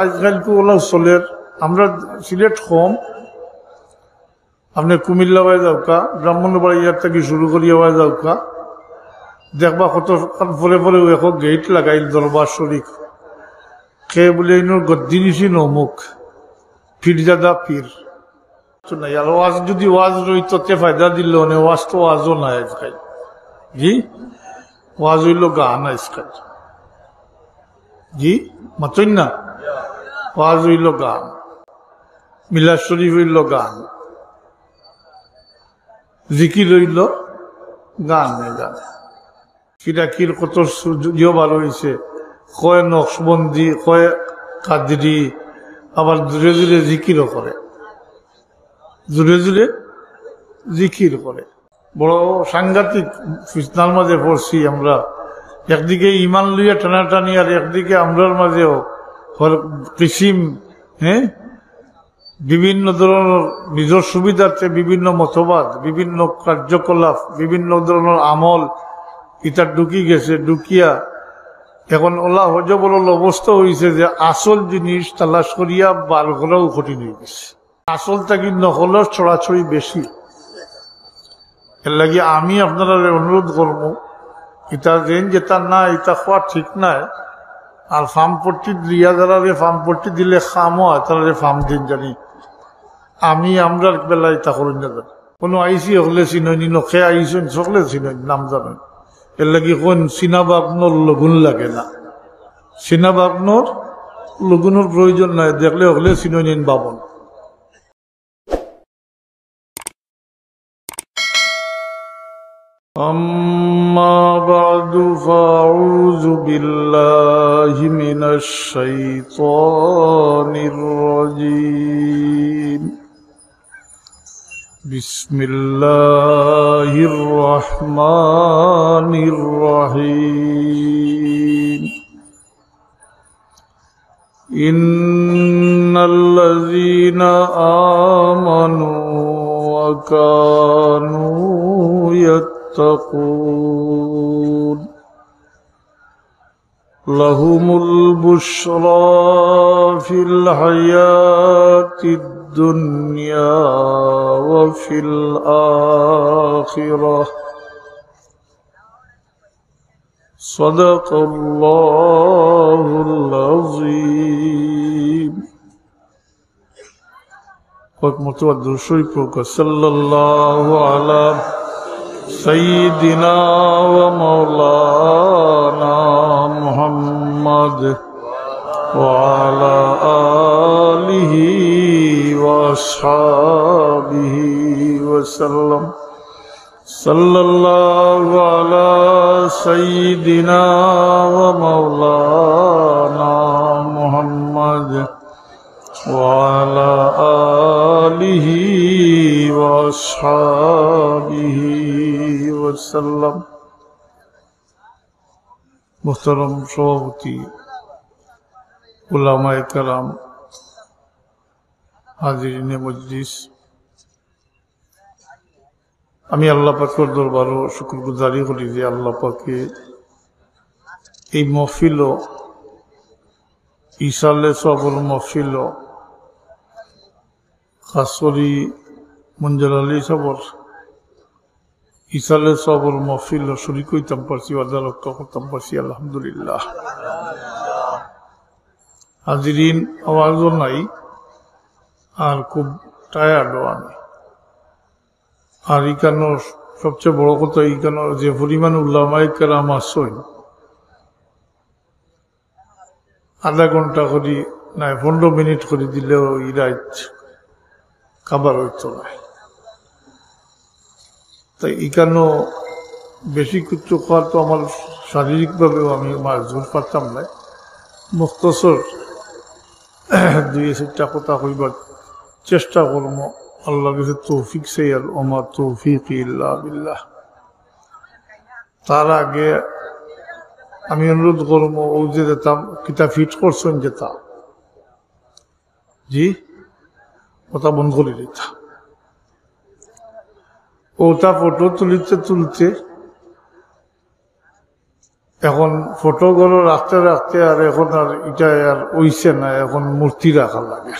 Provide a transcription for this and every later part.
আজকাল তো ওলা চলের আমরা সিলেট কম আপনি কুমিল্লা বাই যাওকা ব্রাহ্মণবাড়িয়ার থেকে শুরু করি আওয়াজ যাওকা দেখবা কত পরে পরে এখন গেট লাগাইল দরবার শরীফ খেয়ে বলে ইনোর গদ্দি নিছি নমুক পীরজাদা পীর নাই আর ওয়াজ যদি ওয়াজ রইত তে ফায়দা দিল নে ওয়াজ তো ওয়াজও নাই আজকাল জি ওয়াজ হইল গান আজকাল জি মাতই না ওয়াজ হইল গান মিলাদ শরীফ হইল গান জিকির হইল গান গান কিরাকির কত ইয়ে ভালো হয়েছে কয় নকশবন্দি কয় কাদরি আবার জোরে জোরে জিকিরও করে জোরে জোরে জিকির করে বড় সাংঘাতিক ফিতনার মাঝে পড়ছি আমরা একদিকে ইমান লইয়া টানাটানি আর একদিকে আমরার মাঝেও কিসিম হ্যাঁ বিভিন্ন ধরনের নিজের সুবিধার্থে বিভিন্ন মতবাদ বিভিন্ন কার্যকলাপ বিভিন্ন ধরনের আমল এটা ঢুকি গেছে ঢুকিয়া এখন ওলা হজবল অবস্থা হয়েছে যে আসল জিনিস তালাশ করিয়া বার করাও কঠিন হয়ে গেছে আসলটা কি নকলের ছড়াছড়ি বেশি এর লাগে আমি আপনারা অনুরোধ করবো এটা রেন যেটা না এটা খাওয়া ঠিক নাই আর ফার্ম পট্টি দিয়া যারা ফার্ম পট্টি দিলে খামও হয় তারা ফার্ম দিন জানি আমি আমরা বেলা এটা করি না জানি কোনো আইসি হলে চিননি নখে আইসেন সকলে চিনই নাম জানেন এর লাগে কোন চিনাবাগ্নর লগুন লাগে না চিনাবাগ্নর লগুনের প্রয়োজন নাই দেখলে হলে চিনই নিন বাবন أما بعد فأعوذ بالله من الشيطان الرجيم بسم الله الرحمن الرحيم إن الذين آمنوا وكانوا يتقون لهم البشرى في الحياة الدنيا وفي الآخرة صدق الله العظيم متوضع شريفك صلى الله على سيدنا ومولانا محمد وعلى آله وأصحابه وسلم صلى الله على سيدنا ومولانا محمد وعلى آله وأصحابه وسلم محترم সভাপতি উলামায়ে কেরাম হাজিরিনে মজলিস আমি আল্লাহ পাকের দরবারে শুকরগুজারি করি যে আল্লাহ পাকে এই মাহফিল ইসালে সবর মাহফিল খাস করি মঞ্জুর আলী সবর ইসালে সবর মাহফিল শরীক হইতাম পারছি ওয়াদা রক্ষা করতাম পারছি আলহামদুলিল্লাহ হাজিরিন আওয়াজও নাই আর খুব টায়ার্ডও আমি আর ইকানো সবচেয়ে বড় কথা ইকানো যে পরিমাণ উলামায়ে কেরাম আসছেন আধা ঘন্টা করি নাই 15 মিনিট করে দিলেও এই রাত খাবার হইতো না তাই এখানেও বেশি কিছু খাওয়ার তো আমার শারীরিকভাবেও আমি মাজবুর পারতাম না মুখতসর 2-4টা কথা কইবার চেষ্টা করবো আল্লাহর কাছে তৌফিক চাই আর ওমা তৌফিক ইল্লা বিল্লাহ তার আগে আমি অনুরোধ করবো ও যে যেতাম কিতা ফিট করছেন যেতা জি ওটা বন্ধ করে দিতা ওটা ফটো তুলতে তুলতে এখন ফটোগুলো রাখতে রাখতে আর এখন আর এটা আর ওইছে না, এখন মূর্তি রাখা লাগে।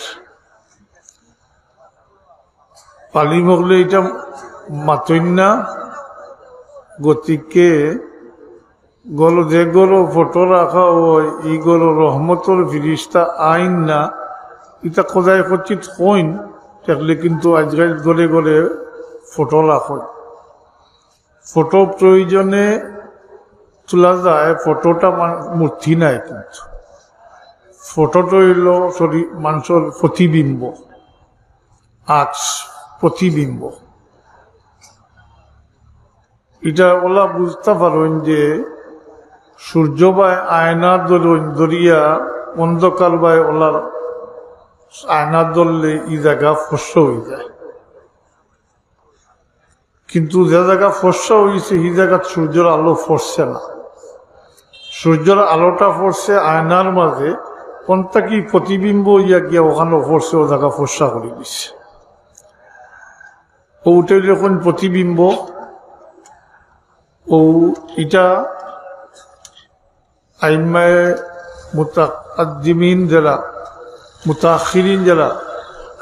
পালি মগলে এটা মাতই না, গতিকে গলো যে গলো ফটো রাখা হয় এইগুলো রহমতর ফিরিস্তা আইন না, এটা কোথায় কচিত হইন থাকলে কিন্তু আজকাল গলে গলে ফটো রাখা ফটো প্রয়োজনে তোলা যায়, ফটোটা মূর্তি নাই, কিন্তু ফটোটা হইল শরীর মানুষের প্রতিবিম্ব, আজ প্রতিবিম্ব। এটা ওলা বুঝতে পারেন যে সূর্য বাই আয়নার দরিয়া অন্ধকার বাই ওলার আয়নার ধরলে এই জায়গা ফস্য হয়ে যায়, কিন্তু যে জায়গা ফর্সা হয়েছে এই জায়গা সূর্যের আলো ফরছে না। সূর্যের আলোটা ফরছে আয়নার মাঝে, কোনটা কি প্রতিবিম্ব ইয়া গিয়া ওখানে ফরছে, ও জায়গা ফর্সা করে দিচ্ছে। ওটাই যখন প্রতিবিম্ব, ও এটা আইমায়ে মুতাকাদ্দিমিন যারা, মুতাখিরিন যারা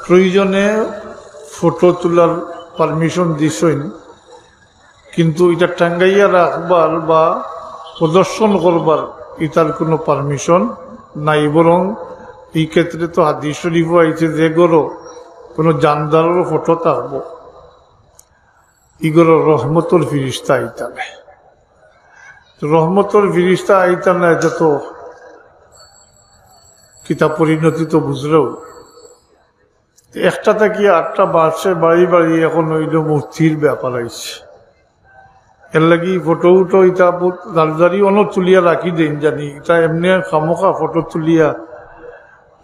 প্রয়োজনে ফটো তোলার পারমিশন দিছেন, কিন্তু এটা টাঙ্গাইয়া রাখবার বা প্রদর্শন করবার এটার কোনো পারমিশন নাই। বরং এই ক্ষেত্রে তো হাদিস শরীফও আইছে যে গরো কোনো জানদারেরও ফটো থাকবো, ইগোর রহমতুল ফিরিস্তা আইতানে, রহমতুল ফিরিস্তা আইতানে। এটা তো কিতাব পরিণতি তো বুঝলেও একটা থেকে আটটা বাড়ছে, বাড়ি বাড়ি এখন হইল মূর্তির ব্যাপার আইছে। এর লাগি ফটো উটো ইটা দাঁড়ি অনেক তুলিয়া রাখি দেন জানি, এটা এমনি খামোখা ফটো তুলিয়া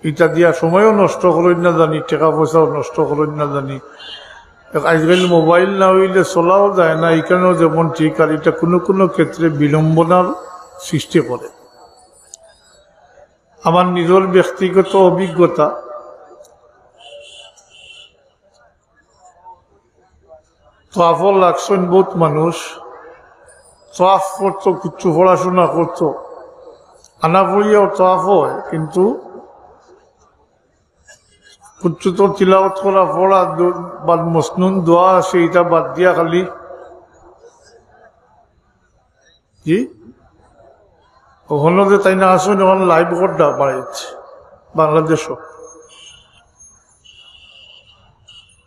ইটা দিয়া সময়ও নষ্ট করেন না জানি, টাকা পয়সাও নষ্ট করেন না জানি। আজকাল মোবাইল না হইলে চলাও যায় না, এখানেও যেমন ঠিক, আর এটা কোনো কোনো ক্ষেত্রে বিড়ম্বনার সৃষ্টি করে। আমার নিজের ব্যক্তিগত অভিজ্ঞতা, তোয়াফও লাগছেন বহুত মানুষ, তোয়াফ করতো, কিছু পড়াশোনা করতো, আনা পড়িয়াও তোয়াফ হয়, কিন্তু কিছু তো তিলাওয়াত করা পড়া বা মসনুন দোয়া আছে, এটা বাদ দিয়া খালি কি ওখানে যে তাই না আসেন, ওখানে লাইভ করডা বাড়াইছে বাংলাদেশও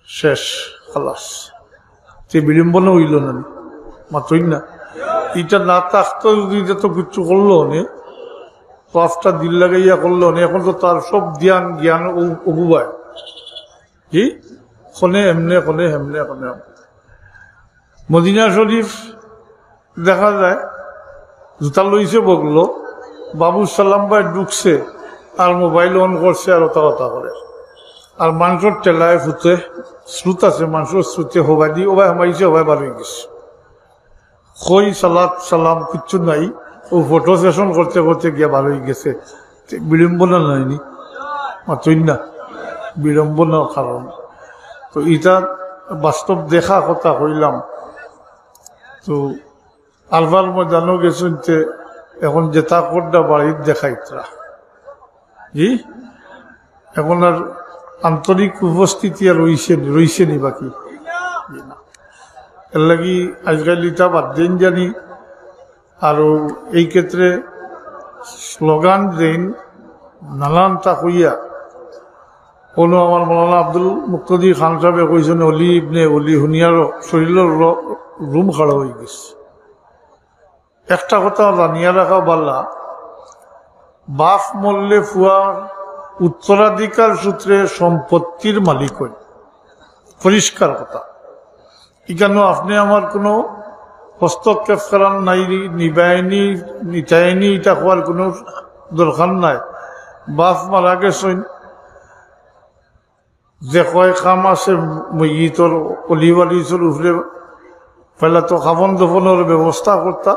শেষ খালাস, সে বিড়ম্বনা হইল না মাত্রই না। এটা না থাকতো যদি তো কিছু করলো নে, পাঁচটা দিল লাগাইয়া করলো নে, এখন তো তার সব জ্ঞান অগুবায় কি কোনে এমনে কোনে হেমনে কোনে। মদিনা শরীফ দেখা যায় জুতা লইছে বগলো, বাবু সাল্লাম ভাই ঢুকছে আর মোবাইল অন করছে আর ওটা কথা করে, আর মানুষের টেলায় ফুটে শ্রুত আছে, মানুষের শ্রুতে হবাই দি ওবাই হামাইছে, হবাই বার হয়ে গেছে, কই সালাত সালাম কিচ্ছু নাই, ও ফটো সেশন করতে করতে গিয়া বার হয়ে গেছে। বিড়ম্বনা নাইনি মাতই না, বিড়ম্বনার কারণ তো এটা বাস্তব দেখা কথা হইলাম। তো আলবার ময়দানও গেছেন, এখন যেটা করডা বাড়ির দেখাইতরা জি, এখন আর আন্তরিক উপস্থিতি আর রইছে নি বাকি। এর লাগি আজকাল এটা বাদ দিন জানি, আর এই ক্ষেত্রে স্লোগান দেন নানানটা হইয়া। কোনো আমার মৌলানা আব্দুল মুক্তদি খান সাহেবে কইছেন অলি ইবনে অলি হুনিয়ার শরীরের রুম খাড়া হয়ে গেছে। একটা কথা জানিয়া রাখা বাল্লা, বাপ মরলে ফুয়ার উত্তরাধিকার সূত্রে সম্পত্তির মালিক হয়, পরিষ্কার কথা। এখানে আপনি আমার কোনো হস্তক্ষেপ করার নাই, নিবায়নি নিতায়নি, এটা হওয়ার কোনো দরকার নাই। বাপ মারা গেছেন, যে কয় কাম আছে মইয়িতর অলিওয়ালিসের উপরে পয়লা তো খাবন দফনের ব্যবস্থা করতা,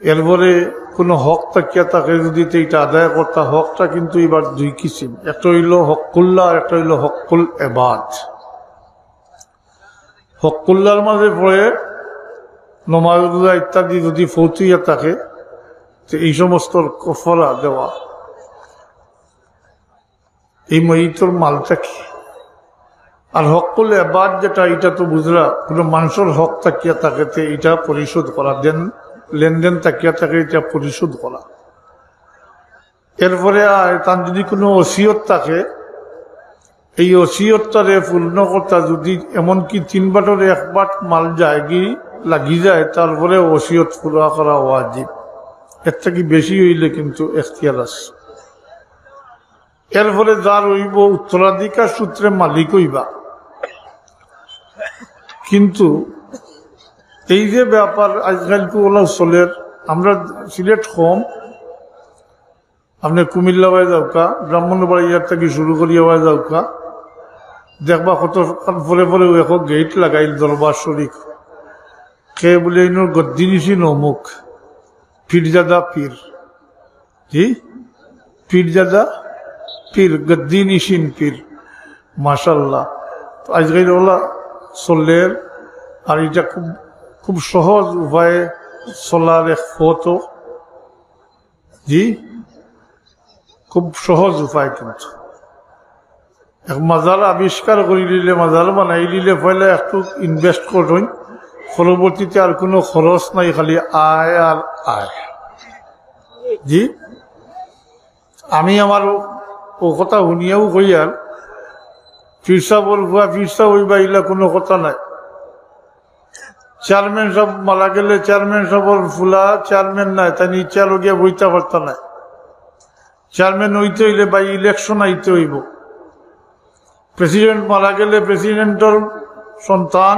এরপরে কোনো হক থাকিয়া তাকে যদি এটা আদায় করতা। হকটা কিন্তু এবার দুই কিসিম, একটা হইল হকুল্লাহ আর একটা হইল হকুল এবাদ। হকুল্লার মাঝে পড়ে নমাজ রোজা ইত্যাদি যদি ফৌতিয়া থাকে তো এই সমস্ত কফরা দেওয়া, এই মহিতর মালটা কি? আর হকুল এবাদ যেটা, এটা তো বুঝলা কোনো মানুষের হক তাকিয়া থাকে এটা পরিশোধ করা, লেনদেন তাকিয়া থাকে এটা পরিশোধ করা। এরপরে তার যদি কোনো ওসিয়ত থাকে, এই ওসিয়তটারে পূর্ণ করতা যদি এমনকি 3 বাটের 1 বাট মাল যায় কি লাগি যায়, তারপরে ওসিয়ত পুরা করা ওয়াজিব। এর থেকে বেশি হইলে কিন্তু এখতিয়ার আছে। এরপরে যার হইব উত্তরাধিকার সূত্রে মালিক হইবা। কিন্তু এই যে ব্যাপার আজকাল ওলা চলের, আমরা সিলেট কম, আপনি কুমিল্লা হয়ে যাওকা, ব্রাহ্মণবাড়িয়ার থেকে শুরু করিয়া হয়ে যাওকা, দেখবা কত পরে পরে এখন গেট লাগাইল দরবার শরীফ, কে বলে ইনোর গদ্দি নিছি নমুক পীরজাদা পীর, জি পীরজাদা পীর, গদ্দি নিশিন পীর, মাশাল্লাহ। আজকাল ওলা চলের, আর এটা খুব খুব সহজ উপায়ে চলার এক ফটো, জি খুব সহজ উপায়। কিন্তু এক মাজার আবিষ্কার করে দিলে, মাজার বানাই দিলে পয়লা একটু ইনভেস্ট করুন, পরবর্তীতে আর কোনো খরচ নাই, খালি আয় আর আয়। জি আমি আমার ও কথা শুনিয়াও কই, আর ফিরসা বলবা ফিরসা হইবা ইলা কোনো কথা নাই। চেয়ারম্যান সব মারা গেলে চেয়ারম্যান সবর ফুলা চেয়ারম্যান নাই, তাই ইচ্ছা লগিয়া বইতে পারতা নাই। চেয়ারম্যান হইতে হইলে বা ইলেকশন আইতে হইব। প্রেসিডেন্ট মারা গেলে প্রেসিডেন্টের সন্তান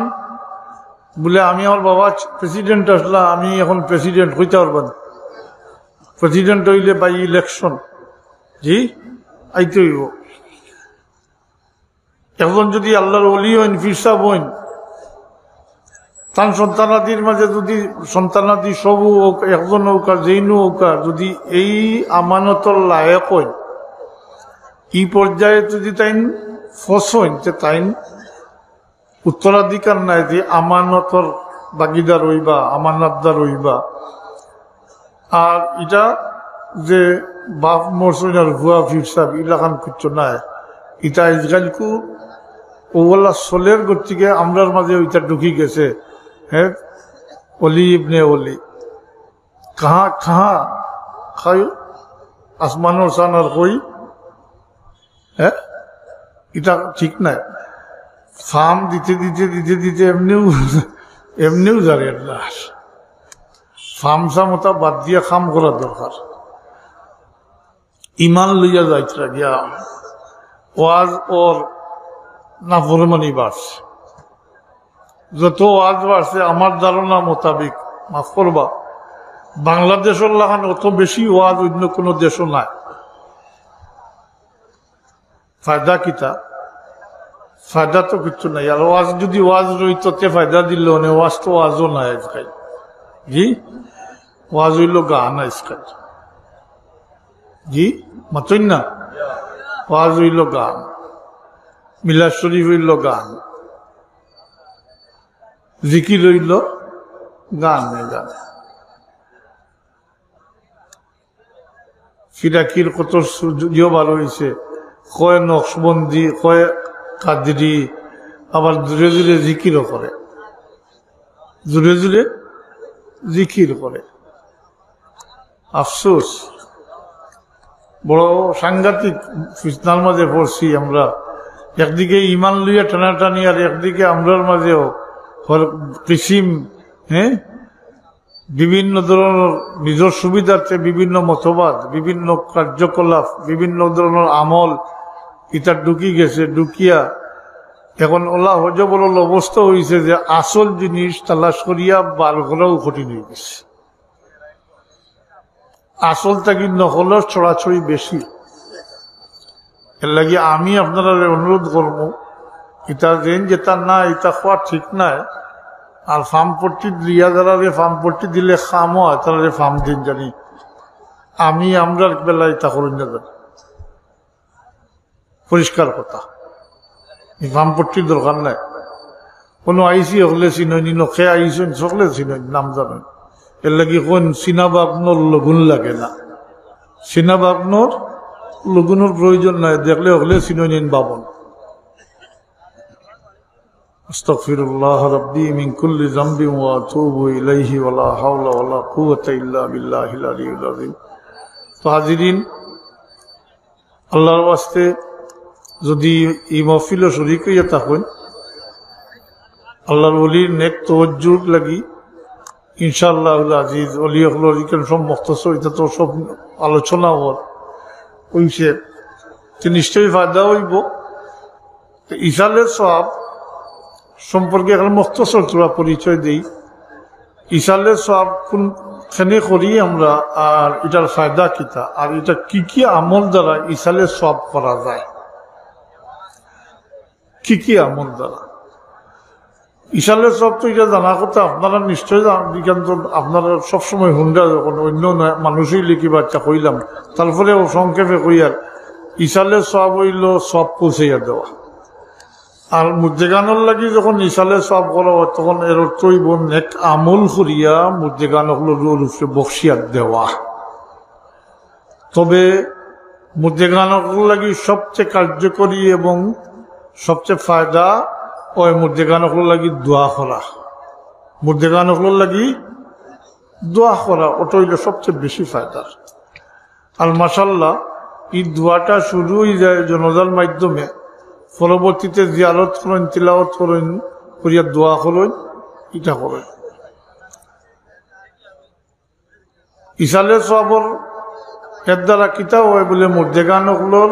বলে আমি আমার বাবা প্রেসিডেন্ট আসলা, আমি এখন প্রেসিডেন্ট হইতে পারবেন। প্রেসিডেন্ট হইলে বাই ইলেকশন, জি আইতে হইব। এখন যদি আল্লাহর ওলি হইন, ফিরসা হইন, তার সন্তানাদির মাঝে যদি সন্তানাদি সবু হোক, একজন হোক আর যেইনু হোক, যদি এই আমানতর লায়ক হইন, এই পর্যায়ে যদি তাইন ফস হইন, তাইন উত্তরাধিকার নাই যে আমানতর বাগিদার হইবা, আমানতদার হইবা। আর এটা যে বাপ মরসইন আর ভুয়া ফিরসাব ইলাকান কিছু নাই, এটা আজকালকু ওলা চলের গতিকে আমরার মাঝে ওইটা ঢুকি গেছে। হ্যাঁ অলি ইবনে অলি কাহা কাহা খাই আসমানোর সানার কই, হ্যাঁ এটা ঠিক নাই। ফার্ম দিতে দিতে দিতে দিতে এমনিও জারের দাস, ফার্ম সামতা বাদ দিয়া খাম করা দরকার। ইমান লইয়া যাইতরা গিয়া ওয়াজ ওর নাফরমানি বাড়ছে, যত ওয়াজ বাড়ছে আমার ধারণা মোতাবিক, মাফ করবা, বাংলাদেশের লাগান অত বেশি ওয়াজ অন্য কোনো দেশও নাই। ফায়দা কিতা? ফায়দা তো কিছু নাই। আর ওয়াজ যদি ওয়াজ রইত তে ফায়দা দিল, ওয়াজ তো ওয়াজও নাই আজকাল। জি ওয়াজ হইল গান আজকাল, জি মাতই না, ওয়াজ হইল গান, মিলাদ শরীফ হইল গান, জিকির হইল গান। গান ফিরাকির কত ইয়ে ভালো হয়েছে, কয় নকশবন্দি, কয় কাদরি, আবার দূরে দূরে জিকিরও করে, দূরে দূরে জিকির করে। আফসোস, বড় সাংঘাতিক ফিতনার মাঝে পড়ছি আমরা। একদিকে ইমান লইয়া টানাটানি, আর একদিকে আমরার মাঝেও কিসিম, হ্যাঁ বিভিন্ন ধরনের নিজের সুবিধার্থে বিভিন্ন মতবাদ, বিভিন্ন কার্যকলাপ, বিভিন্ন ধরনের আমল এটা ঢুকি গেছে। ঢুকিয়া এখন ওলা হজবল অবস্থা হয়েছে যে আসল জিনিস তালাশ করিয়া বার করাও কঠিন হয়ে গেছে। আসলটা কি নকলের ছড়াছড়ি বেশি। এর লাগে আমি আপনারা অনুরোধ করবো, এটা রেন যেটা না এটা খাওয়া ঠিক নাই। আর ফার্ম পট্টি দিয়া যারা ফার্ম পট্টি দিলে খাম হয়, তারা ফার্ম দিন জানি। আমি আমরা বেলায় তা করি না জানি, পরিষ্কার কথা, ফার্ম পট্টির দরকার নাই। কোনো আইসি হলে চিননি নখে আইসেন সকলে চিনন নাম জানেন এর লাগি কোন চিনা বাপনোর লগুন লাগে না চিনা বাপনোর লগুনের প্রয়োজন নাই দেখলে হলে চিননিন বাবন আস্তাগফিরুল্লাহ রাব্বি মিন কুল্লি যামবিন ওয়া আতুবু ইলাইহি ওয়া লা হাওলা ওয়া লা কুওয়াতা ইল্লা বিল্লাহিল আলিয়্যিল আযীম। তো হাজিরিন, আল্লাহর ওয়াস্তে যদি এই মাহফিলে শরীক হইয়া থাকেন আল্লাহর ওলির নেক তওয়াজ্জুহ লাগি ইনশাআল্লাহুল আজিজ ওলি হলোর ইকেন সব মুখতাসর এটা তো সব আলোচনা হইছে নিশ্চয়ই ফায়দা হইব। ইসালের সওয়াব সম্পর্কে এখন মুখতাসর তোরা পরিচয় দেই। ইসালের সওয়াব কোনখানে করি আমরা আর এটার ফায়দা কিতা আর এটা কি কি আমল দ্বারা ইসালের সওয়াব করা যায়, কি কি আমল দ্বারা ইসালের সব তো এটা জানা কথা আপনারা নিশ্চয়ই আপনারা সবসময় হুন্ডা যখন অন্য মানুষই লিখি বাচ্চা কইলাম তারপরে সংক্ষেপে কইয়ার ইসালের সব হইল সব পৌঁছাইয়া দেওয়া। আর মুর্দেগানোর লাগি যখন ইসালের সব করা হয় তখন এর অর্থই বোন এক আমল করিয়া মুর্দেগানগুলোর রূপে বক্সিয়াত দেওয়া। তবে মুর্দেগানগুলোর লাগি সবচেয়ে কার্যকরী এবং সবচেয়ে ফায়দা ওই মুর্দেগানগুলোর লাগি দোয়া করা, মুর্দেগানগুলোর লাগি দোয়া করা ওটা হইলে সবচেয়ে বেশি ফায়দার। আর মাশাআল্লাহ এই দোয়াটা শুরু হয়ে যায় জনজার মাধ্যমে, পরবর্তীতে জিয়ারত করেন, তিলাওয়াত করেন, করিয়া দোয়া করেন, এটা করেন। ইসালের সওয়াবর এর দ্বারা কিতা হয় বলে মুর্দেগানগুলোর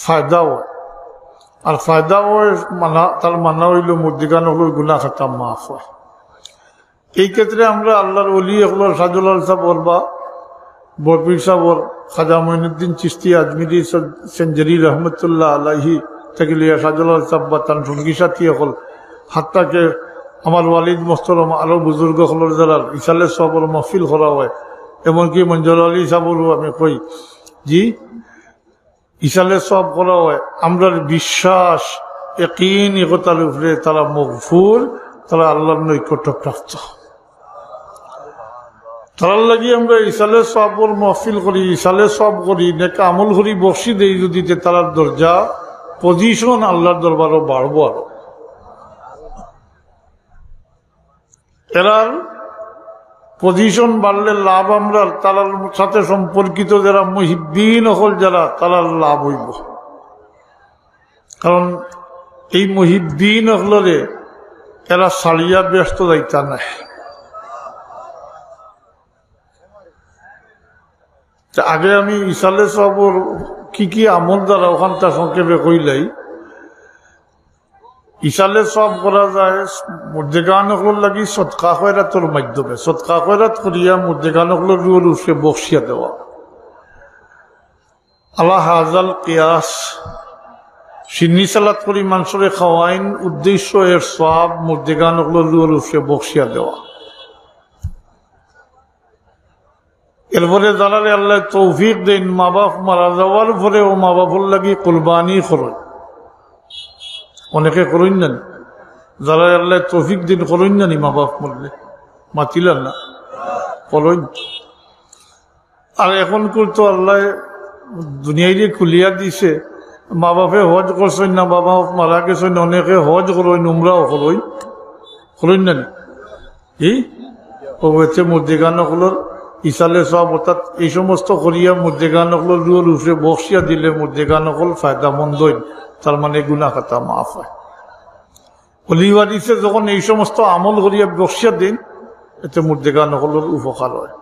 ফায়দা হয়। আর ফায়দা হয় তার মানা হইল মুর্দেগানগুলোর গুনাহ খাতা মাফ হয়। এই ক্ষেত্রে আমরা আল্লাহর ওলি এগুলোর সাজুলাল সাহর বা বরপির সাহর খাজা মঈনুদ্দিন চিশতি আজমিরি সেঞ্জারি রহমতুল্লাহ আলাইহি থেকে লিয়া সাজুলাল সাহ বা তার সঙ্গী সাথী হল হাত্তাকে আমার ওয়ালিদ মোস্তরম আরো বুজুর্গ হলের দ্বারা ইসালের সবর মহফিল করা হয়। এমনকি মঞ্জুর আলী সাহরও আমি কই জি ইসালের সব করা হয়। আমরা বিশ্বাস ইয়াকিন একতার উপরে তারা মগফুর, তারা আল্লাহর নৈকট্য প্রাপ্ত। তার লাগি আমরা ইসালের সবর মহফিল করি, ইসালের সব করি, নেক আমল করি, বসি দেই যদি তার দরজা পজিশন আল্লাহর দরবারও বাড়বো। আরো এরার পজিশন বাড়লে লাভ আমরা তার সাথে সম্পর্কিত যারা মুহিব্বিন হল যারা তার লাভ হইব। কারণ এই মুহিব্বিন হলরে এরা সারিয়া ব্যস্ত যাইতা নাই। আগে আমি ইসালে সবর কি কি আমল দ্বারা ওখানটা সংক্ষেপে কইলাই। ইসালে সব করা যায় মুর্দেগানগুলোর লাগি সদকা খয়রাতের মাধ্যমে, সদকা খয়রাত করিয়া মুর্দেগানগুলোর রূপে বক্সিয়া দেওয়া। আল্লাহ হাজাল কিয়াস সিন্নি সালাত করি মানুষরে খাওয়াইন উদ্দেশ্য এর সব মুর্দেগানগুলোর রূপে বক্সিয়া দেওয়া। এরপরে জানালে আল্লাহ তৌফিক দেন মা বাপ মারা যাওয়ার পরে ও মা বাপর লাগি কোরবানি করুন। অনেকে করুন না, যারা আল্লাহ তৌফিক দিন করুন না নি মা বাপ মরলে মাতিলেন না করুন। আর এখন তো আল্লাহ দুনিয়ায় খুলিয়া দিছে, মা বাপে হজ করছেন না, বাবা মারা গেছেন, অনেকে হজ করুন, উমরাও করুন, করুন না এই ওতে মুর্দেগানগুলোর ইসালে সব অর্থাৎ এই সমস্ত করিয়া মুর্দেগানগুলোর রূপে বক্সিয়া দিলে মুর্দেগানগুলো ফায়দা মন্দ, তার মানে গুনাহ খাতা মাফ হয়। অলিওয়ারিসে যখন এই সমস্ত আমল করিয়া বক্সিয়া দিন এতে মুর্দেগানগুলোর উপকার হয়।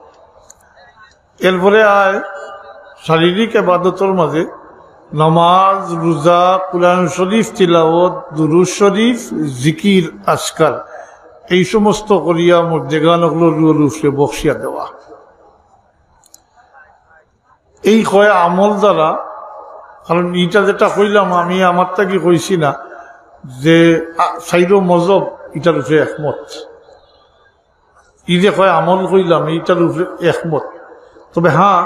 এরপরে আয় শারীরিক ইবাদতের মাঝে নামাজ, রোজা, কুরআন শরীফ তিলাওয়াত, দুরূদ শরীফ, জিকির, আজকার এই সমস্ত করিয়া মুর্দেগানগুলোর রূপে বক্সিয়া দেওয়া। এই কয় আমল দ্বারা, কারণ এইটা যেটা কইলাম আমি আমারটা কি কইছি না যে সাইরো মজব এটার উপরে একমত, ই যে কয় আমল কইলাম এইটার উপরে একমত। তবে হ্যাঁ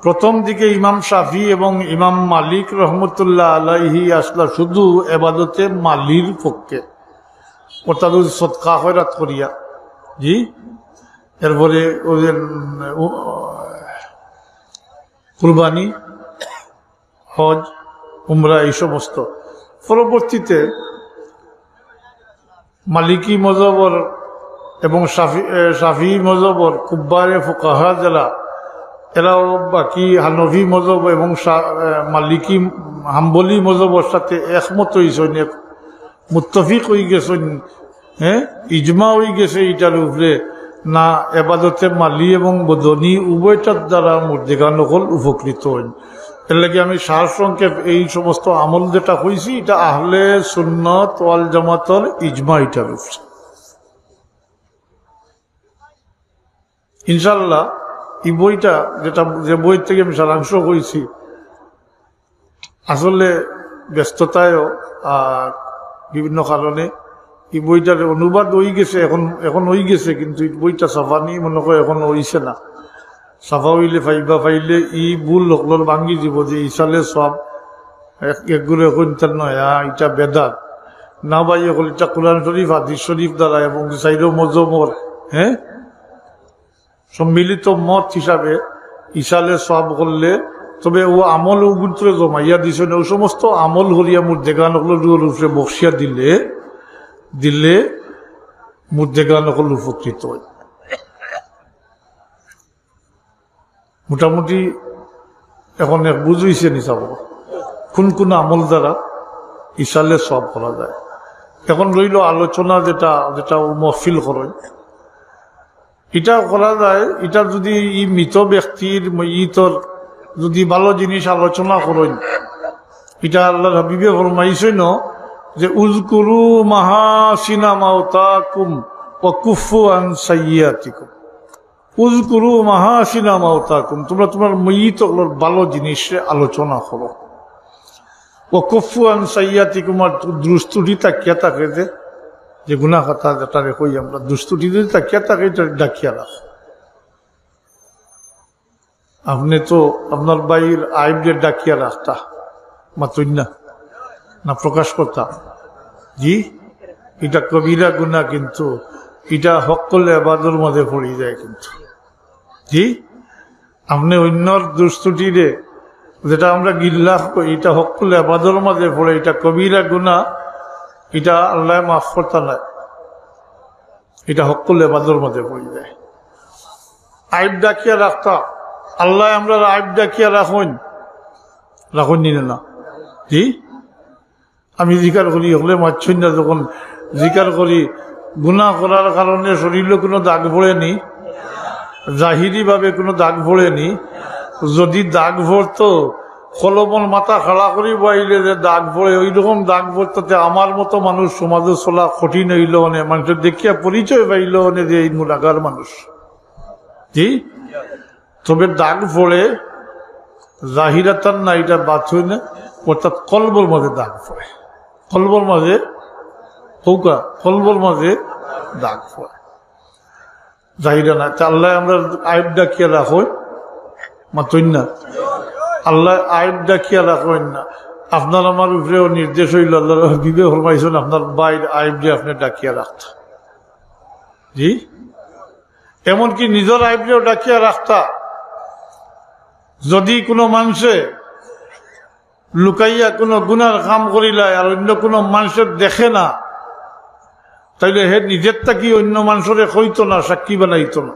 প্রথম দিকে ইমাম শাফি এবং ইমাম মালিক রহমতুল্লাহ আলাইহি আসলা শুধু এবাদতে মালির পক্ষে, অর্থাৎ সদকা খয়রাত করিয়া, জি, এরপরে ওদের কুরবানি, হজ, উমরা, এই সমস্ত। পরবর্তীতে মালিকি মজহবর এবং শাফি মজহবর কুব্বারে ফুকাহা যারা, এরাও বাকি হানফি মজহব এবং মালিকি হাম্বলি মজহবর সাথে একমত হয়েছেন, মুত্তফিক হয়ে গেছেন, হ্যাঁ, ইজমা হয়ে গেছে এটার উপরে না এবাদতে মালি এবং বদনি উভয়টার দ্বারা মুর্দেগা নকল উপকৃত হন। এর লাগে আমি সার সংক্ষেপ এই সমস্ত আমল যেটা হয়েছি এটা আহলে সুন্নত ওয়াল জামাতর ইজমা এটার উপরে। ইনশাল্লাহ এই বইটা যে বই থেকে আমি সারাংশ করেছি, আসলে ব্যস্ততায়ও আর বিভিন্ন কারণে এই বইটার অনুবাদ হয়ে গেছে, এখন হয়ে গেছে, কিন্তু এই বইটা সাফা নিয়ে মনে করে এখন হইছে না। সাফা হইলে পাইলে ই ভুল হকলর ভাঙ্গি দিব যে ইসালে সব একগুলো এখন নয়, এটা বেদাত না ভাই, হল এটা কোরআন শরীফ হাদিস শরীফ দ্বারা এবং সাইড মজমর, হ্যাঁ, সম্মিলিত মত হিসাবে ইসালে সব করলে, তবে ও আমল উগুন্তরে জমাইয়া দিছে না, ও সমস্ত আমল হরিয়া মুর্দেগান হকলের উপরে বসিয়া দিলে মুর্দেগান হকল উপকৃত হয়। মোটামুটি এখন বুঝইছে নিচাব কোন কোন আমল দ্বারা ইসালে সব করা যায়। এখন রইল আলোচনা যেটা মহফিল করেন, এটা করা যায়। এটা যদি ই মৃত ব্যক্তির ইতর যদি ভালো জিনিস আলোচনা করেন, এটা আল্লাহর হাবিবে ফরমাইছেন যে উযকুরু মাহাসিনা মাউতাকুম ওয়া কুফু আন সাইয়্যাতিকুম। উযকুরু মাহাসিনা মাউতাকুম, তোমরা তোমার মৃতগুলোর ভালো জিনিস আলোচনা করো। ওয়া কুফু আন সাইয়্যাতিকুম, আর দুষ্টুটি তাকিয়া থাকে যে গুনাহ কথা যেটা কই আমরা, দুষ্টুটি যদি তাকিয়া থাকে এটা ডাকিয়া রাখো। আপনি তো আপনার বাইর আইবদের ডাকিয়া রাখতা মাতুন না প্রকাশ করতা, জি, এটা কবিরা গুনাহ, কিন্তু এটা হক করলে আবাদর মধ্যে পড়ে যায়। কিন্তু জি, আপনি অন্যর দুষ্টুটিরে যেটা আমরা গিল্লাহ করি, এটা হক করলে আবাদর মধ্যে পড়ে, এটা কবিরা গুনাহ, এটা আল্লাহ মাফ করতা না, এটা হক করলে আবাদর মধ্যে পড়ে যায়। আইব ডাকিয়া রাখতা, আল্লাহ আমরা আইব ডাকিয়া রাখুন নিলে না, জি, আমি জিকার করি হলে মারছই না, যখন জিকার করি গুনাহ করার কারণে শরীরে কোনো দাগ পড়েনি, জাহিরি ভাবে কোনো দাগ পড়েনি। যদি দাগ পড়তো কলমন মাথা খাড়া করি বাইলে যে দাগ পড়ে, ওই রকম দাগ পড়তে আমার মতো মানুষ সমাজে চলা কঠিন হইল, মানুষের দেখিয়া পরিচয় পাইল যে এই গুনাহগার মানুষ, জি। তবে দাগ পড়ে জাহিরাতান না, এটা বাদ হই না, অর্থাৎ কলবর মাঝে দাগ পড়ে, কলবর মাঝে হৌকা, কলবর মাঝে দাগ পড়ে, জাহিরা না। আল্লাহ আমরা আইব ডাকিয়া রাখুন মাতুন না, আল্লাহ আইব ডাকিয়া রাখুন না। আপনার আমার উপরেও নির্দেশ হইল, আল্লাহ বিবে ফরমাইছেন আপনার বাইর আইব দিয়ে আপনি ডাকিয়া রাখতা, জি, এমনকি নিজের আইব দিয়েও ডাকিয়া রাখতা। যদি কোনো মানুষে লুকাইয়া কোনো গুনার কাম করিলাই আর অন্য কোনো মানুষের দেখে না, তাইলে হে নিজের থাকি অন্য মানুষের হইতো না, সাক্ষী বানাইতো না।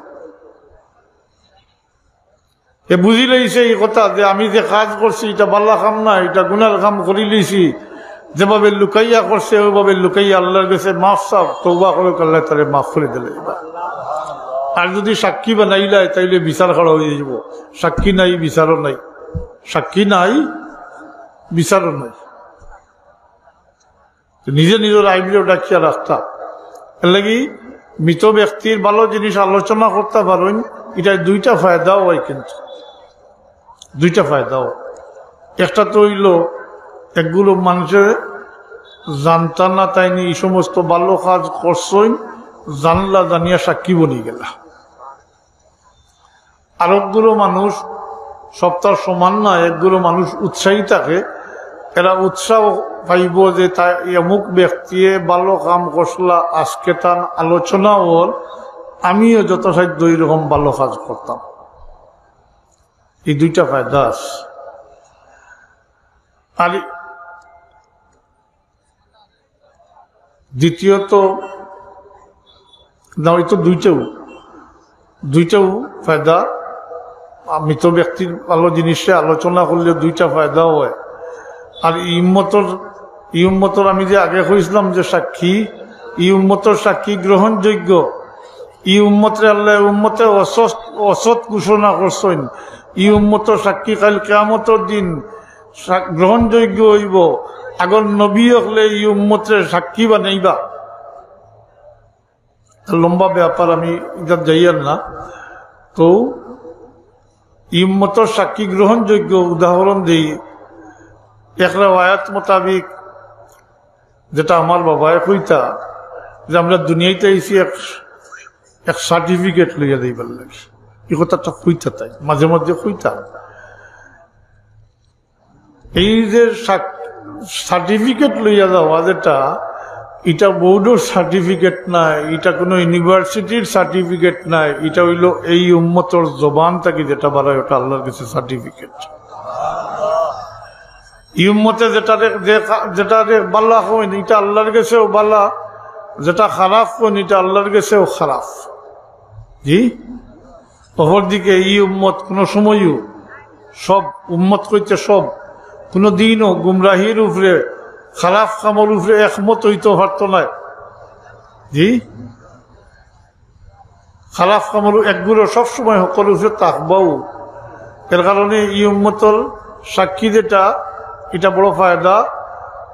এ বুঝি লইছে এই কথা যে আমি যে কাজ করছি এটা বাল্লা কাম না, এটা গুনার কাম করি লইছি, যেভাবে লুকাইয়া করছে ওইভাবে লুকাইয়া আল্লাহর কাছে মাফ চাও, তওবা করে আল্লাহ তারে মাফ করে দিলে। আর যদি সাক্ষী বানাইলাই তাইলে বিচার করা হয়ে যাব। সাক্ষী নাই বিচারও নাই, সাক্ষী নাই বিচারও নাই। নিজে নিজের আইবিও ডাকিয়া রাখতা। এর লাগি মৃত ব্যক্তির ভালো জিনিস আলোচনা করতে পারেন, এটা দুইটা ফায়দাও হয়, কিন্তু দুইটা ফায়দাও। একটা তো হইল একগুলো মানুষের জানতা না তাইনি এই সমস্ত ভালো কাজ করছই, জানলা জানিয়া সাক্ষী বনি গেলা। আরেকগুলো মানুষ সপ্তাহ সমান না, একগুলো মানুষ উৎসাহী থাকে, এরা উৎসাহ পাইব যে তাই অমুক ব্যক্তি ভালো কাম করলা, আজকে তার আলোচনা ওর আমিও যথাসাধ্য এরকম ভালো কাজ করতাম। এই দুইটা ফায়দা আছে। আর দ্বিতীয়ত না, ওই তো দুইটাও ফায়দা। মৃত ব্যক্তির ভালো জিনিসে আলোচনা করলে দুইটা ফায়দাও হয়। আর ই উম্মতর আমি যে আগে কইছিলাম যে সাক্ষী, ই উম্মতর সাক্ষী গ্রহণযোগ্য। ই উম্মতরে আল্লাহ উম্মতে অসৎ ঘোষণা করছেন। ই উম্মতর সাক্ষী কাল কিয়ামতের দিন গ্রহণযোগ্য হইব। আগর নবী হলে ই উম্মতের সাক্ষী বানাইবা। লম্বা ব্যাপার, আমি এটা যাইয়ার না। তো ই উম্মতর সাক্ষী গ্রহণযোগ্য উদাহরণ দিই। এক রিওয়ায়াত মোতাবিক, যেটা আমার বাবায় কইতা, যে আমরা দুনিয়াতে আইছি এক সার্টিফিকেট লইয়া দিবার লাগে। এই কথাটা কইতা, তাই মাঝে মাঝে কইতা। এই যে সার্টিফিকেট লইয়া যাওয়া যেটা, এটা বোর্ডের সার্টিফিকেট নাই, এটা কোনো ইউনিভার্সিটির সার্টিফিকেট নাই, এটা হইল এই উম্মতর জবান থেকে যেটা বাড়ায় ওটা আল্লাহর কাছে সার্টিফিকেট। এই উম্মতে যেটা বাল্লা হইন এটা আল্লাহর কাছেও বাল্লা, যেটা খারাপ হইন এটা আল্লাহর কাছেও খারাপ। জি, অপরদিকে এই উম্মত কোনো সময়ও, সব উম্মত কইতে সব, কোনো দিনও গুমরাহির উপরে, খারাপ কামর উপরে একমত হইতে পারত না। জি, খারাপ কামর একগুলো সবসময় সকল উপরে থাকবাও। এর কারণে এই উম্মতর সাক্ষী যেটা, এটা বড় ফায়দা।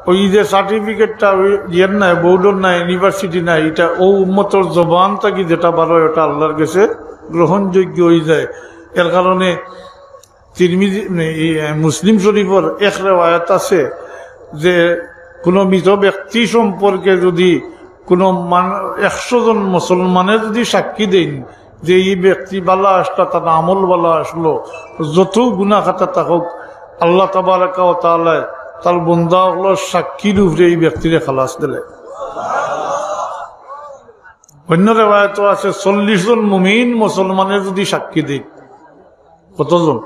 ওই যে সার্টিফিকেটটা ইয়ের নাই, বোর্ডের নাই, ইউনিভার্সিটি নাই, এটা ও উম্মতর জবান থাকি যেটা ভালো, ওটা আল্লাহর কাছে গ্রহণযোগ্য হয়ে যায়। এর কারণে তিরমিজি মুসলিম শরীফের এক রিওয়ায়াত আছে যে কোনো মৃত ব্যক্তি সম্পর্কে যদি কোনো 100 জন মুসলমানের যদি সাক্ষী দেন যে এই ব্যক্তি বালা আসলো, তার আমল বালা আসলো, যত গুনাহ খাতা থাকুক, আল্লাহ তাবারাকা ওয়া তাআলা তার বান্দা হলো সাক্ষীর উপরে এই ব্যক্তিরে খালাস দিলে। অন্য রিওয়ায়াত আছে 40 জন মুমিন মুসলমানের যদি সাক্ষী দেন। কতজন?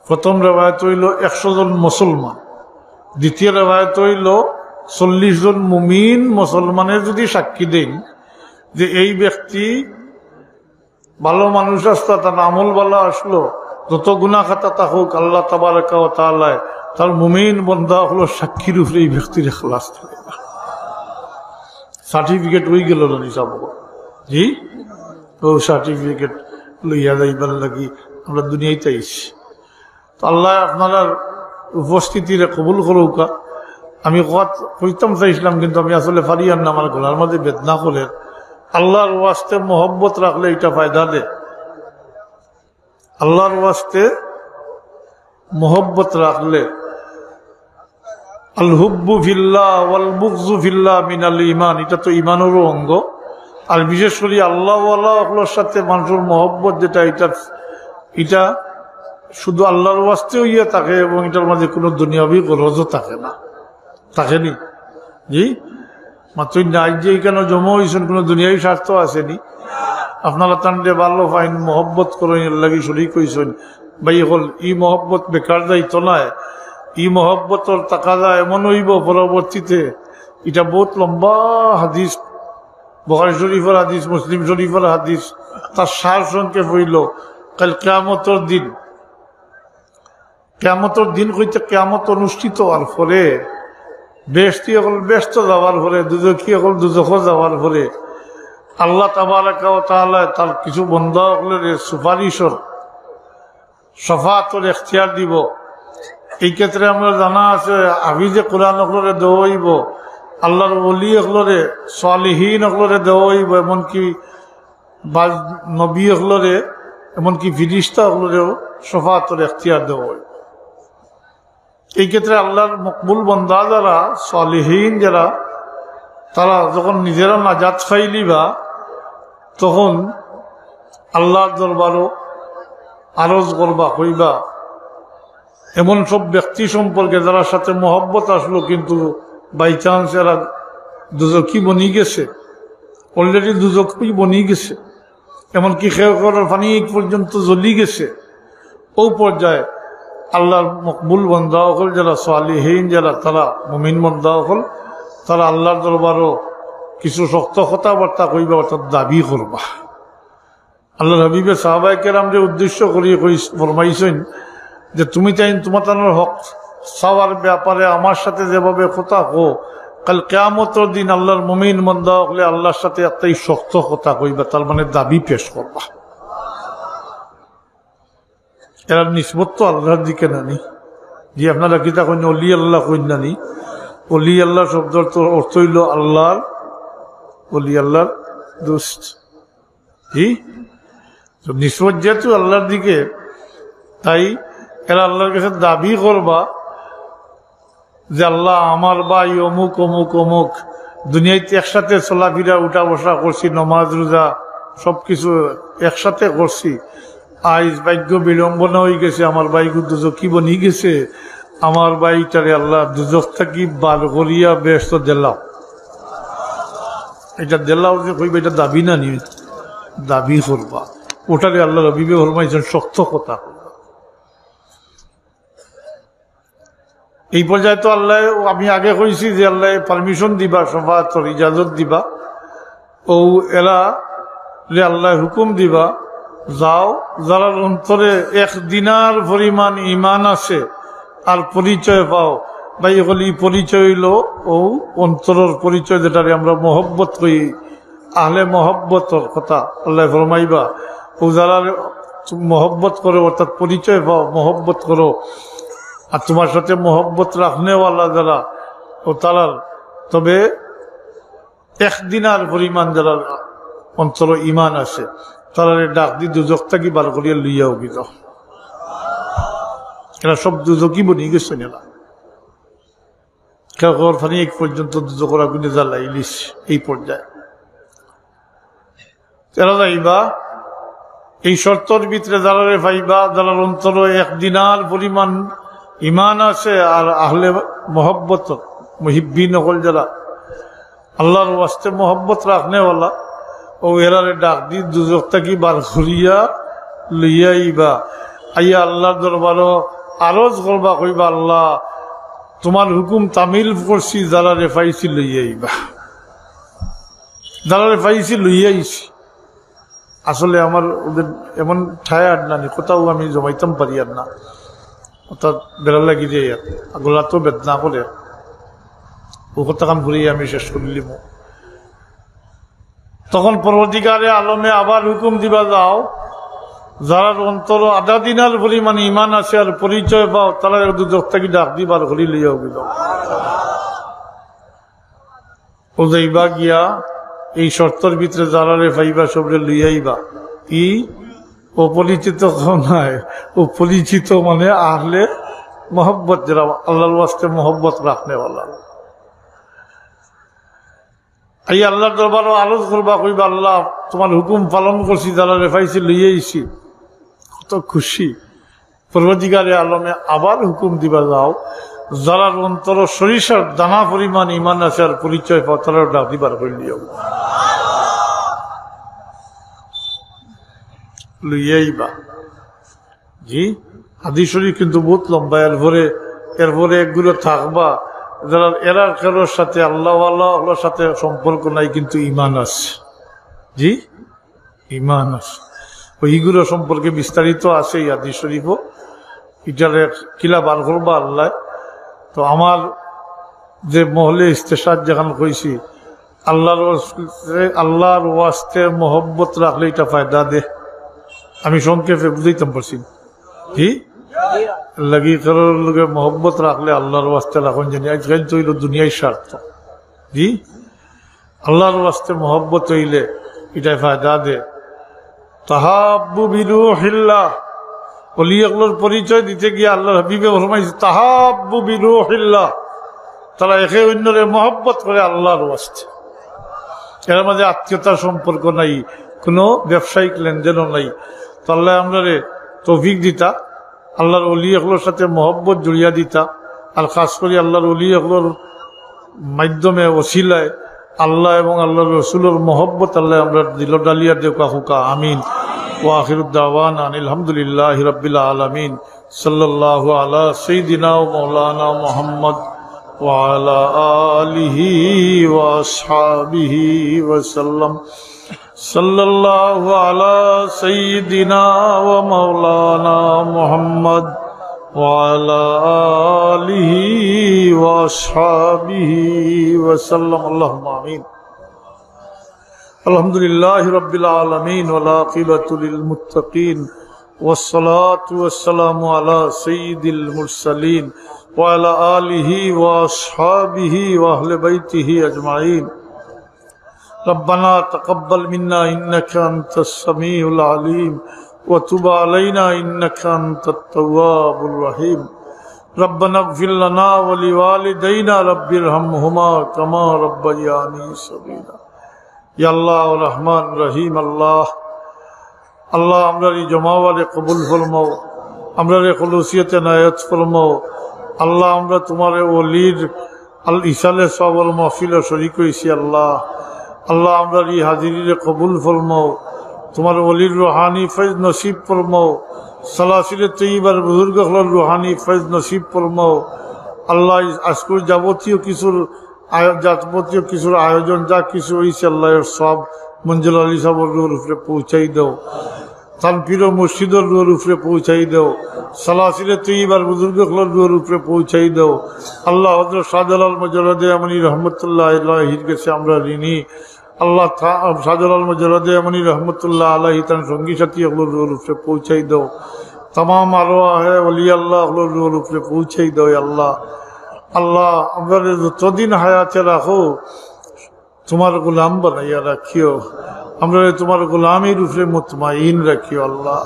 প্রথম রিওয়ায়াত হইল 100 জন মুসলমান, দ্বিতীয় রিওয়ায়াত হইল 40 জন মুমিন মুসলমানের যদি সাক্ষী দেন যে এই ব্যক্তি ভালো মানুষ আসতা, তার আমল ভালো আসলো, যত গুনাহ খাতা থাকুক, আল্লাহ তাবারাকা ওয়া তাআলা তার মুমিন বান্দা হলো সাক্ষীর উপরে এই ব্যক্তির খালাস দিলেন। সার্টিফিকেট হয়ে গেল না নিসাব। জি, ও সার্টিফিকেট লইয়া যাইবার লাগি আমরা দুনিয়াতে আইছি। তো আল্লাহ আপনারা উপস্থিতিরে কবুল করুকা। আমি কইতাম চাইছিলাম, কিন্তু আমি আসলে পারিয়ার না, আমার গলার মধ্যে বেদনা করলেন। আল্লাহর ওয়াস্তে মোহব্বত রাখলে এটা ফায়দা দে। আল্লাহর ওয়াস্তে মোহব্বত রাখলে, আল হুব্বু ফিল্লাহ ওয়াল বুগযু ফিল্লাহ মিনাল ঈমান, এটা তো ঈমানেরও অঙ্গ। আর বিশেষ করে আল্লাহ ওয়ালার সাথে মানুষের মোহব্বত যেটা, এটা শুধু আল্লাহর ওয়াস্তে হইয়া থাকে এবং এটার মাঝে কোনো দুনিয়াবি গরজও থাকে না। থাকেনি? জি, মাত্র নাই যে কেন জমা হয়েছেন, কোনো দুনিয়াবি স্বার্থ আসেনি। আপনারা তান্ডে ভালো ফাইন মোহব্বত করেন, এর লাগি শরীক হইছেন। ভাই হল ই মোহব্বত বেকার যাইতো নয়। ই মোহব্বতর তাকাজা এমন হইব পরবর্তীতে, এটা বহুত লম্বা হাদিস, বুখারী শরীফের হাদিস, মুসলিম শরীফের হাদিস, তার সার সংক্ষেপ হইল কাল কিয়ামতের দিন। কিয়ামতের দিন হইতে কিয়ামত অনুষ্ঠিত হওয়ার পরে, বেহেশতি হল বেহেশত যাওয়ার পরে, দুজখী হল দুজখ যাওয়ার পরে, আল্লাহ তাবারাকা ওয়া তাআলা তার কিছু বান্দা হলের সুপারিশর শফাআতের ইখতিয়ার দিব। এই ক্ষেত্রে আমরা জানা আছে হাফিজে কোরআন হলরে দেওয়া হইব, আল্লাহর ওলি হলরে, সালিহীন হলরে দেওয়া হইব, এমনকি নবী হলরে, এমনকি ফিরিস্তা হলরেও শফাআতের ইখতিয়ার দেওয়া হইব। এই ক্ষেত্রে আল্লাহর মকবুল বান্দা যারা, সালিহীন যারা, তারা যখন নিজেরা নাজাত পাইলিবা, তখন আল্লাহর দরবারও আরজ করবা কইবা এমন সব ব্যক্তি সম্পর্কে যারা সাথে মহব্বত আসলো কিন্তু বাই চান্স এরা দুজকি বনি গেছে, অলরেডি দুজকি বনি গেছে, এমনকি খেয়ে করার পানি পর্যন্ত জ্বলি গেছে। ও পর্যায়ে আল্লাহর মকবুল বন্দা হল যারা সালিহীন, যারা তারা মুমিন বন্দা হল, তারা আল্লাহর দরবারও কিছু শক্ত কথাবার্তা কইবা, অর্থাৎ দাবি করবা। আল্লাহ হাবিবে সাহাবায়ে কেরামকে উদ্দেশ্য করিয়ে ফরমাইছেন যে তুমি চাই তোমার হক চাওয়ার ব্যাপারে আমার সাথে যেভাবে কথা কো, কাল কিয়ামতের দিন আল্লাহর মুমিন বান্দা হলে আল্লাহর সাথে একটাই শক্ত কথা কইবা, তার মানে দাবি পেশ করবা। এরা নিসবত তো আল্লাহর দিকে নানি, যে আপনারা কিতা কইন অলি আল্লাহ কইন নানি। অলি আল্লাহ শব্দের তো অর্থ হইল আল্লাহর অলি, আল্লাহর দোস্ত। জি, নিসবত যেহেতু আল্লাহর দিকে, তাই এরা আল্লাহর কাছে দাবি করবা যে আল্লাহ আমার ভাই অমুক অমুক অমুক দুনিয়াতে একসাথে চলাফেরা উঠা বসা করছি, নমাজ রোজা সবকিছু একসাথে করছি, আজ ভাগ্য বিড়ম্বনা হয়ে গেছে, আমার ভাইগু দুজকি বনি গেছে, আমার ভাইটারে আল্লাহ দুজক থাকি বার করিয়া ব্যস্ত দিলাম। এটা দিলাম যে কইবা, এটা দাবি না নিয়ে দাবি করবা, ওটারে আল্লাহ রবিবে ফরমাইছেন শক্ত কথা। এই পর্যায়ে তো আল্লাহ, আমি আগে কইছি যে আল্লাহ পারমিশন দিবা, সফাতর ইজাজত দিবা, ও এরা যে আল্লাহ হুকুম দিবা, যাও যারা অন্তরে এক দিনার পরিমাণ ইমান আছে আর পরিচয় পাও, ভাই হলি পরিচয় হইল ও অন্তরের পরিচয়, যেটারে আমরা মহব্বত কই, আহলে মহব্বতর কথা আল্লাহ ফরমাইবা। ও যারা মহব্বত করো, অর্থাৎ পরিচয় পাও, মহব্বত করো, আর তোমার সাথে মহব্বত রাখনেওয়ালা যারা ও তারার, তবে একদিনার পরিমাণ যারা অন্তর ইমান আছে, তারা ডাক দি দুজক থাকি বার করিয়া লইয়াও গিল। এরা সব দুজকি বনি গেছে, এরা খেয়ার ফানি এক পর্যন্ত দুজকর আগুনে জ্বালা ইলিশ। এই পর্যায়ে এরা যাইবা এই শর্তর ভিতরে যারা পাইবা, যারা অন্তর একদিনার পরিমাণ ইমান আছে আর আহলে মহব্বত মুহিব্বিন হল, যারা আল্লাহর ওয়াস্তে মহব্বত রাখনেওয়ালা, ও এরারে ডাক দি দুজক থাকি বার ঘুরিয়া লইয়াইবা। আইয়া আল্লাহর দরবারও আরজ করবা, কইবা আল্লাহ তোমার হুকুম তামিল করছি, যারা রেফাইছি লইয়াইবা, যারা রেফাইছি লইয়াইছি। আসলে আমার ওদের এমন ঠায় আর নানি, কোথাও আমি জমাইতাম পারি আর না, অর্থাৎ বেড়া লাগি যায়, গোলা তো বেদনা করে ও কথা কাম ঘুরিয়ে আমি শেষ করিলিম। তখন পরবর্তীকালে আলমে আবার হুকুম দিবা, যাও যারা অন্তর আধা দিনার পরিমাণ ইমান আছে আর পরিচয় পাও, তারা দুজক থাকি ডাক দিবার ঘুরি লইয়াও গেল। ও যাইবা গিয়া এই শর্তর ভিতরে যারা রে পাইবা সবরে লইয়াইবা। কি অপরিচিত নাই, ও পরিচিত মানে আহলে মহব্বত, যারা আল্লাহর ওয়াস্তে মহব্বত রাখনেওয়ালা। এই আল্লাহর দরবারও আলোচ করবা, কইবা আল্লাহ তোমার হুকুম পালন করছি, যারা রেফাইছি লইয়াইছি, কত খুশি। পরবর্তীকালে আলমে আবার হুকুম দিবা, যাও যারা অন্তর সরিষার দানা পরিমাণ ইমান আছে আর পরিচয় পাও, তারা ডাক দিবার হইলিও লইয়াইবা। জি, হাদিস শরীফ কিন্তু বহুত লম্বা। এরপরে একগুলো থাকবা যারা এরার কারোর সাথে আল্লাহর সাথে সম্পর্ক নাই, কিন্তু ইমান আছে। জি, ইমান আছে। ওইগুলো সম্পর্কে বিস্তারিত আছে এই হাদিস শরীফও। এটারে কিলা বার করবা আল্লাহ। তো আমার যে মহলে ইস্তেশাদ যেখানে কইছি, আল্লাহর ওয়াস্তে মহব্বত রাখলে এটা ফায়দা দে। আমি সংক্ষেপে বুঝাইতাম পারছি। জি, লাগি কারোর লোকে মহব্বত রাখলে আল্লাহর ওয়াস্তে রাখুন, জানি আজকাল তো হইল দুনিয়ায় স্বার্থ। জি, আল্লাহর ওয়াস্তে মহব্বত হইলে এটা ফায়দা দে। তাহাব্বু বিরূহিল্লাহ, ওলিয়াগুলোর পরিচয় দিতে গিয়ে আল্লাহ হাবিবে ফরমাইছে তাহাব্বু বিরূহিল্লাহ, তারা একে অন্যরে মহব্বত করে আল্লাহর ওয়াস্তে। এর মাঝে আত্মীয়তার সম্পর্ক নাই, কোনো ব্যবসায়িক লেনদেনও নাই। তো আল্লাহ আমরা তৌফিক দিতা, আল্লাহর ওলি এগুলোর সাথে মহব্বত জড়িয়া দিতা, আর খাস করে আল্লাহর ওলি এগুলোর মাধ্যমে ওসিলায় আল্লাহ এবং আল্লাহর রসুলের মহব্বত আল্লাহ আমরা দিল ডালিয়া দেওয়া হুকা। আমিন। ওয়া আখিরুদ দাওয়ানা আলহামদুলিল্লাহি রাব্বিল আলামিন। সাল্লাল্লাহু আলা সাইয়্যিদিনা ওয়া মাওলানা মুহাম্মদ ওয়া আলা আলিহি ওয়া আসহাবিহি ওয়া সাল্লাম। সাল্লাল্লাহু আলা সাইয়্যিদিনা ওয়া মাওলানা মুহাম্মদ ওয়া আলা আলিহি ওয়া আসহাবিহি ওয়া সাল্লাম। আল্লাহুম্মা আমিন। আলহামদুলিল্লাহি রাব্বিল আলামিন ওয়াল আকিবাতু লিল মুত্তাকিন والصلاة والسلام على سيد المرسلين وعلى آله وأصحابه وأهل بيته أجمعين. ربنا تقبل منا إنك أنت السميع العليم وتب علينا إنك أنت التواب الرحيم. ربنا اغفر لنا ولوالدينا رب ارحمهما كما ربياني صغيرا. يا الله الرحمن الرحيم. الله আল্লাহ আমরা এই জমাওয়ালে কবুল ফরমাও, আমরা খুলুসিয়তে নায়াত ফরমাও। আল্লাহ আমরা তোমার ওলির আল ইসালে সবল মাহফিলে শরীক হইছি। আল্লাহ আল্লাহ আমরা এই হাজিরিরে কবুল ফরমাও, তোমার ওলির রুহানি ফৈজ নসিব ফরমাও, সালাসিলে তৈবার বুজুর্গ হল রুহানি ফৈজ নসিব ফরমাও। আল্লাহ আজকের যাবতীয় কিছুর আয়োজন যা কিছু হয়েছে আল্লাহ সব মঞ্জুর আলী সাহেবের রুহের উপরে পৌঁছাই দাও, তানপীর মসজিদের রুহের উপরে পৌঁছাই দাও, সালাসিলে তৈবার বুজুর্গ হল রুহের উপরে পৌঁছাই দাও। আল্লাহ হযরত শাহজালাল মুজাররদে আমনী রহমতুল্লাহ আলাইহির কাছে আমরা ঋণী। আল্লাহ শাহজালাল মুজাররদে আমনী রহমতুল্লাহ আলাইহি তার সঙ্গী সাথী হল রুহের উপরে পৌঁছাই দাও। तमाम আরওয়াহে ওলি আল্লাহ হল রুহের উপরে পৌঁছাই দাও। আল্লাহ আল্লাহ আমরা যতদিন হায়াতে রাখো তোমার গোলাম বানাইয়া রাখিও, আমরা তোমার গোলামের উপরে মুতমাইন রাখিও। আল্লাহ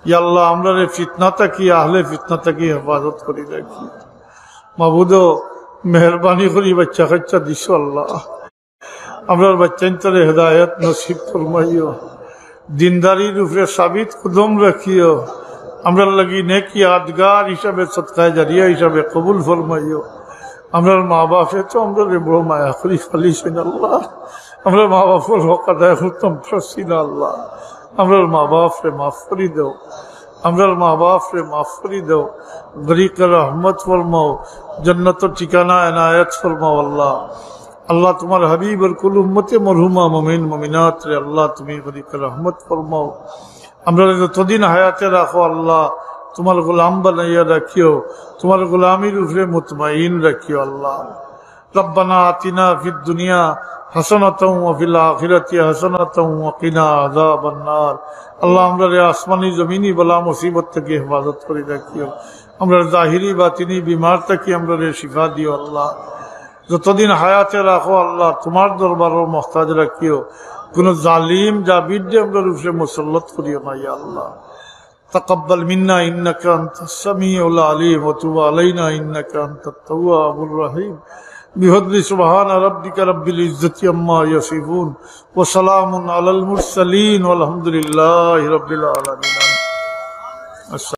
ইয়া আল্লাহ আমরা ফিতনা থাকি আহলে ফিতনা থাকি হেফাজত করি রাখি। মাবুদ মেহরবানি করি বাচ্চা কাচ্চা দিছো আল্লাহ, আমরা বাচ্চান্তরে হেদায়ত নসিব ফরমাইও, দিনদারির উপরে সাবিত কদম রাখিও, আমরা লাগি নেকি আদগার হিসাবে সদকায়ে জারিয়া হিসাবে কবুল ফরমাইও। আমরা মা বাপে তো আমরা বড় মায়া করি ফালিছি না আল্লাহ, আমরা মা বাপের হক আদায় করতাম পারছি না আল্লাহ, আমরা মা বাপরে মাফ করি দাও, আমরা মা বাপরে মাফ করি দাও। গরিক রহমত ফরমাও, জন্নতর ঠিকানা এনায়েত ফরমাও। আল্লাহ আল্লাহ তোমার হাবিবের কুল উম্মতে মরহুমা মুমিন মুমিনাত রে আল্লাহ তুমি গরিক রহমত ফরমাও। আমরা যতদিন হায়াতে রাখো আল্লাহ তোমার গোলাম বানাইয়া রাখিও, তোমার গোলামির উপরে মুতমাইন রাখিও। আল্লাহ রব্বানা আতিনা ফিদ দুনিয়া হাসানাতাও ওয়া ফিল আখিরাতি হাসানাতাও ওয়া কিনা আযাবান নার। আল্লাহ আমরা আসমানি জমিনি বালা মুসিবত থেকে হেফাজত করে রাখিও, আমরা জাহিরি বাতিনি বিমার থেকে আমরা শিফা দিও। আল্লাহ যতদিন হায়াতে রাখো আল্লাহ তোমার দরবারের মুহতাজ রাখিও, কোন জালিম জাবিরকে আমরা উপরে মুসল্লত করিও না। ইয়া আল্লাহ تقبل منا إنك أنت السميع العليم وتب علينا إنك أنت التواب الرحيم. بفضل سبحان ربك رب العزة عما يصفون وسلام على المرسلين والحمد لله رب العالمين.